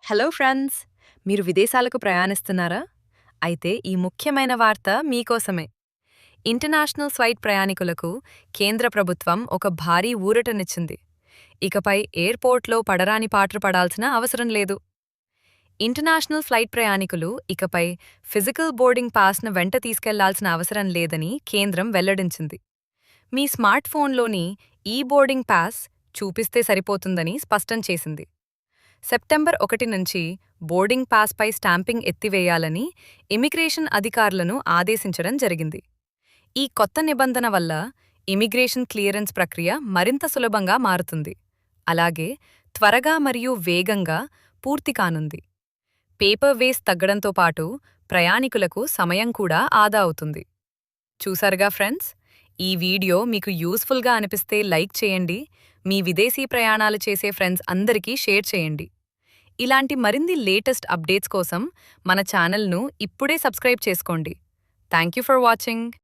Hello friends! మీరు విదేశాలకు ప్రయాణిస్తున్నారా? అయితే ఈ ముఖ్యమైన వార్త మీకోసమే. ఇంటర్నేషనల్ ఫ్లైట్ ప్రయాణికులకు కేంద్ర ప్రభుత్వం ఒక భారీ ఊరటనిచ్చింది. ఇకపై ఎయిర్పోర్ట్లో పడరాని పాట్లు పడాల్సిన అవసరం లేదు. ఇంటర్నేషనల్ ఫ్లైట్ ప్రయాణికులు ఇకపై ఫిజికల్ బోర్డింగ్ పాస్ను వెంట తీసుకెళ్లాల్సిన అవసరం లేదని కేంద్రం వెల్లడించింది. మీ స్మార్ట్ ఫోన్లోని ఈ బోర్డింగ్ పాస్ చూపిస్తే సరిపోతుందని స్పష్టం చేసింది. సెప్టెంబర్ 1 నుంచి బోర్డింగ్ పాస్పై స్టాంపింగ్ ఎత్తివేయాలని ఇమిగ్రేషన్ అధికారులను ఆదేశించడం జరిగింది. ఈ కొత్త నిబంధన వల్ల ఇమిగ్రేషన్ క్లియరెన్స్ ప్రక్రియ మరింత సులభంగా మారుతుంది. అలాగే త్వరగా మరియు వేగంగా పూర్తి కానుంది. పేపర్ వేస్ట్ తగ్గడంతో పాటు ప్రయాణికులకు సమయం కూడా ఆదా అవుతుంది. చూసారుగా ఫ్రెండ్స్, ఈ వీడియో మీకు యూస్ఫుల్గా అనిపిస్తే లైక్ చేయండి. మీ విదేశీ ప్రయాణాలు చేసే ఫ్రెండ్స్ అందరికీ షేర్ చేయండి. ఇలాంటి మరిన్ని లేటెస్ట్ అప్డేట్స్ కోసం మన ఛానల్ను ఇప్పుడే సబ్స్క్రైబ్ చేసుకోండి. Thank you for watching.